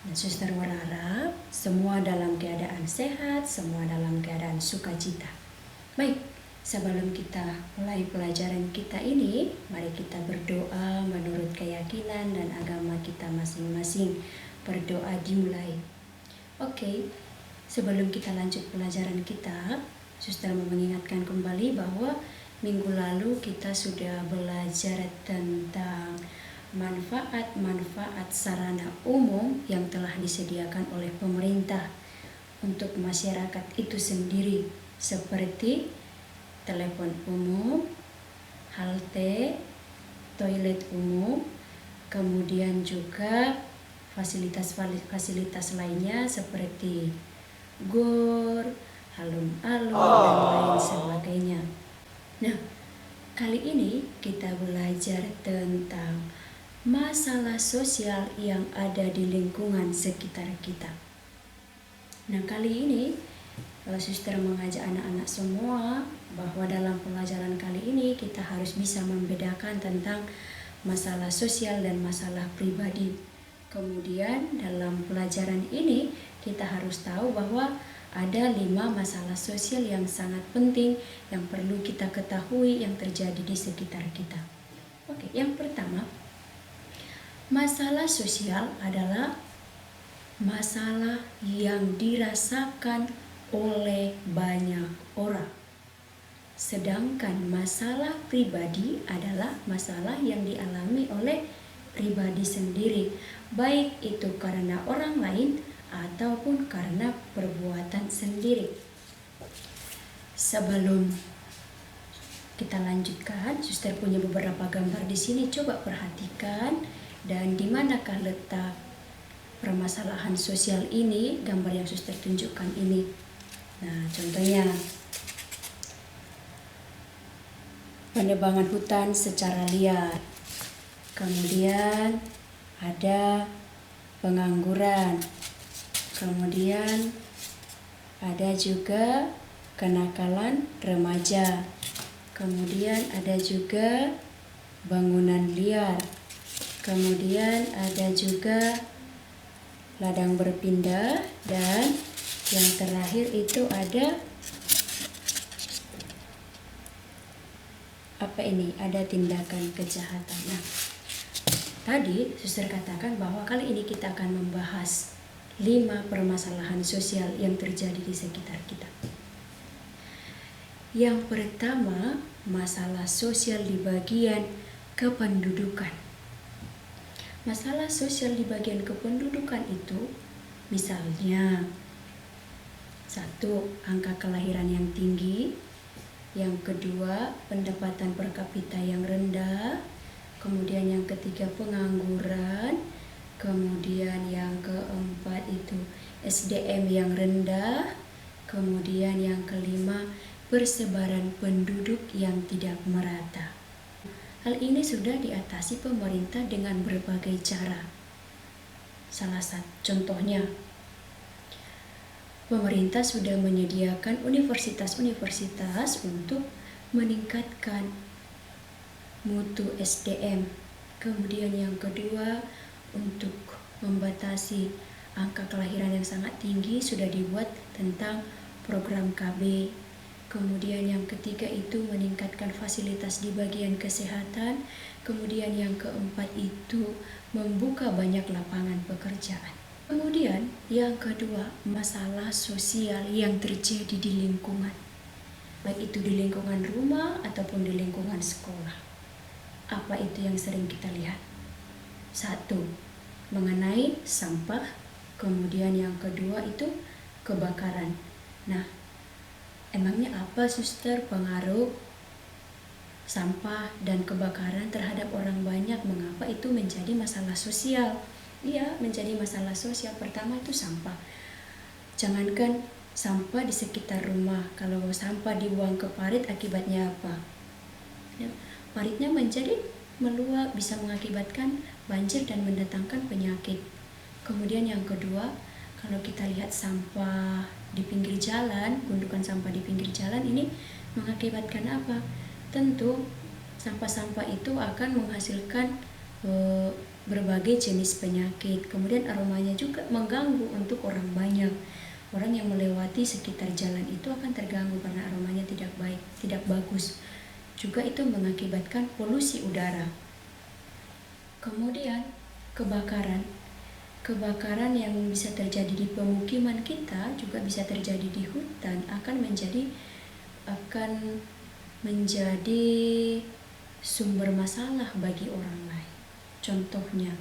Dan Suster berharap semua dalam keadaan sehat, semua dalam keadaan sukacita. Baik, sebelum kita mulai pelajaran kita ini, mari kita berdoa menurut keyakinan dan agama kita masing-masing. Berdoa dimulai. Oke, sebelum kita lanjut pelajaran kita, Suster mau mengingatkan kembali bahwa minggu lalu kita sudah belajar tentang manfaat-manfaat sarana umum yang telah disediakan oleh pemerintah untuk masyarakat itu sendiri, seperti telepon umum, halte, toilet umum, kemudian juga fasilitas-fasilitas lainnya seperti gor, alun-alun, dan lain sebagainya. Nah, kali ini kita belajar tentang masalah sosial yang ada di lingkungan sekitar kita. Nah, kali ini Suster mengajak anak-anak semua bahwa dalam pelajaran kali ini kita harus bisa membedakan tentang masalah sosial dan masalah pribadi. Kemudian dalam pelajaran ini kita harus tahu bahwa ada 5 masalah sosial yang sangat penting yang perlu kita ketahui yang terjadi di sekitar kita. Oke, yang pertama, masalah sosial adalah masalah yang dirasakan oleh banyak orang. Sedangkan masalah pribadi adalah masalah yang dialami oleh pribadi sendiri, baik itu karena orang lain ataupun karena perbuatan sendiri. Sebelum kita lanjutkan, Suster punya beberapa gambar di sini, coba perhatikan dan di manakah letak permasalahan sosial ini, gambar yang Suster tunjukkan ini. Nah, contohnya penebangan hutan secara liar. Kemudian ada pengangguran. Kemudian ada juga kenakalan remaja. Kemudian ada juga bangunan liar. Kemudian ada juga ladang berpindah, dan yang terakhir itu ada ada tindakan kejahatan. Nah, tadi Suster katakan bahwa kali ini kita akan membahas 5 permasalahan sosial yang terjadi di sekitar kita. Yang pertama, masalah sosial di bagian kependudukan. Masalah sosial di bagian kependudukan itu misalnya 1. Angka kelahiran yang tinggi. Yang kedua, pendapatan per kapita yang rendah. Kemudian yang ketiga, pengangguran. Kemudian yang keempat itu SDM yang rendah. Kemudian yang kelima, persebaran penduduk yang tidak merata. Hal ini sudah diatasi pemerintah dengan berbagai cara. Salah satu contohnya, pemerintah sudah menyediakan universitas-universitas untuk meningkatkan mutu SDM. Kemudian yang kedua, untuk membatasi angka kelahiran yang sangat tinggi sudah dibuat tentang program KB. Kemudian yang ketiga itu meningkatkan fasilitas di bagian kesehatan. Kemudian yang keempat itu membuka banyak lapangan pekerjaan. Kemudian yang kedua, masalah sosial yang terjadi di lingkungan, baik itu di lingkungan rumah ataupun di lingkungan sekolah. Apa itu yang sering kita lihat? 1. Mengenai sampah. Kemudian yang kedua itu kebakaran. Nah, emangnya apa, Suster, pengaruh sampah dan kebakaran terhadap orang banyak? Mengapa itu menjadi masalah sosial? Iya, menjadi masalah sosial. Pertama itu sampah. Jangankan sampah di sekitar rumah, kalau sampah dibuang ke parit akibatnya apa? Ya, paritnya menjadi meluap, bisa mengakibatkan banjir dan mendatangkan penyakit. Kemudian yang kedua, kalau kita lihat sampah di pinggir jalan, gundukan sampah di pinggir jalan ini mengakibatkan apa? Tentu sampah-sampah itu akan menghasilkan berbagai jenis penyakit. Kemudian aromanya juga mengganggu untuk orang banyak. Orang yang melewati sekitar jalan itu akan terganggu karena aromanya tidak baik, tidak bagus. Juga itu mengakibatkan polusi udara. Kemudian kebakaran. Kebakaran yang bisa terjadi di pemukiman kita juga bisa terjadi di hutan akan menjadi sumber masalah bagi orang lain. Contohnya,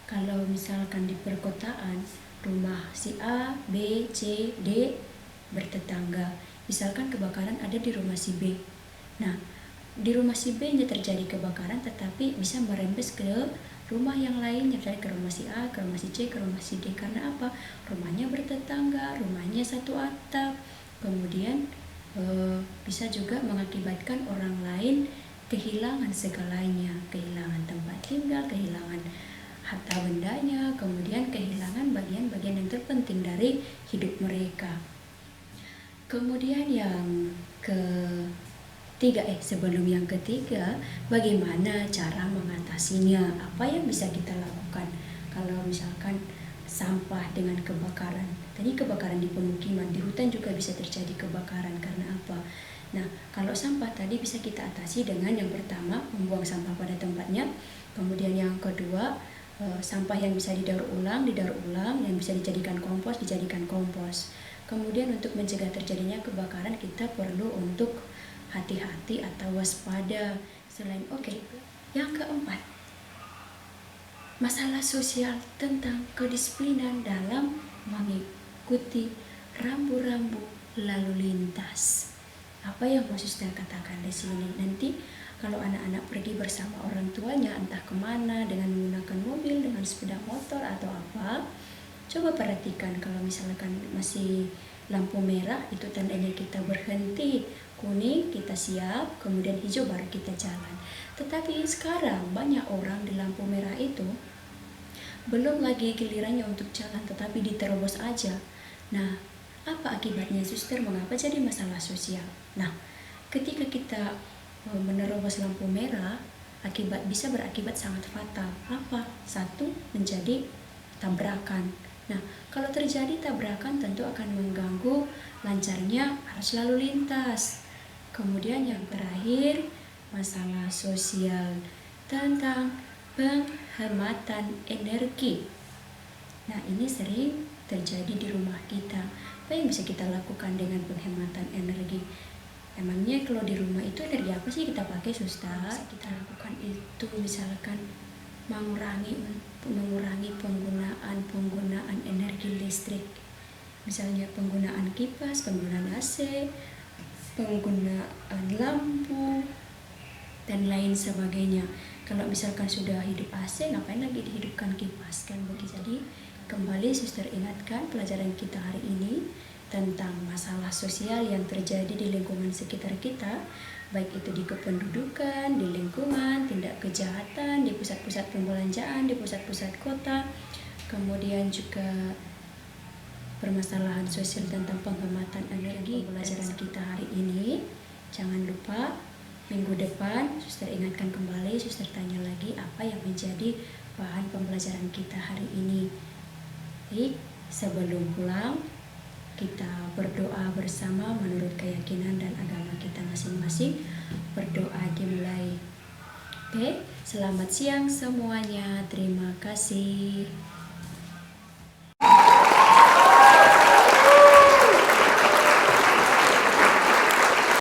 kalau misalkan di perkotaan, rumah si A, B, C, D bertetangga. Misalkan kebakaran ada di rumah si B. Nah, di rumah si B terjadi kebakaran tetapi bisa merembes ke rumah yang lain, misalnya ke rumah si A, ke rumah si C, ke rumah si D. Karena apa? Rumahnya bertetangga, rumahnya satu atap. Kemudian bisa juga mengakibatkan orang lain kehilangan segalanya, kehilangan tempat tinggal, kehilangan harta bendanya, kemudian kehilangan bagian-bagian yang terpenting dari hidup mereka. Kemudian yang sebelum yang ketiga, bagaimana cara mengatasinya? Apa yang bisa kita lakukan kalau misalkan sampah dengan kebakaran? Tadi kebakaran di pemukiman, di hutan juga bisa terjadi kebakaran. Karena apa? Nah, kalau sampah tadi bisa kita atasi dengan yang pertama, membuang sampah pada tempatnya. Kemudian yang kedua, sampah yang bisa didaur ulang, yang bisa dijadikan kompos. Kemudian untuk mencegah terjadinya kebakaran, kita perlu untuk hati-hati atau waspada. Yang keempat, masalah sosial tentang kedisiplinan dalam mengikuti rambu-rambu lalu lintas. Apa yang mau Suster katakan di sini? Nanti kalau anak-anak pergi bersama orang tuanya entah kemana dengan menggunakan mobil, dengan sepeda motor atau apa, coba perhatikan kalau misalkan masih lampu merah itu tandanya kita berhenti, kuning kita siap, kemudian hijau baru kita jalan. Tetapi sekarang banyak orang di lampu merah itu belum lagi gilirannya untuk jalan tetapi diterobos aja. Nah, apa akibatnya Suster? Mengapa jadi masalah sosial? Nah, ketika kita menerobos lampu merah, bisa berakibat sangat fatal. Apa? Satu, menjadi tabrakan. Nah, kalau terjadi tabrakan tentu akan mengganggu lancarnya arus lalu lintas. Kemudian yang terakhir, masalah sosial tentang penghematan energi. Nah, ini sering terjadi di rumah kita. Apa yang bisa kita lakukan dengan penghematan energi? Emangnya kalau di rumah itu energi apa sih kita pakai, Suster? Kita lakukan itu misalkan mengurangi penggunaan energi listrik. Misalnya penggunaan kipas, penggunaan AC, penggunaan lampu, dan lain sebagainya. Kalau misalkan sudah hidup AC, ngapain lagi dihidupkan kipas, kan begitu. Jadi kembali Suster ingatkan pelajaran kita hari ini tentang masalah sosial yang terjadi di lingkungan sekitar kita, baik itu di kependudukan, di lingkungan, tindak kejahatan, di pusat-pusat pembelanjaan, di pusat-pusat kota, kemudian juga permasalahan sosial tentang penghematan energi. Pelajaran kita hari ini, jangan lupa minggu depan Suster ingatkan kembali, Suster tanya lagi apa yang menjadi bahan pembelajaran kita hari ini. Baik, sebelum pulang kita berdoa bersama menurut keyakinan dan agama kita masing-masing. Berdoa dimulai. Oke, selamat siang semuanya. Terima kasih.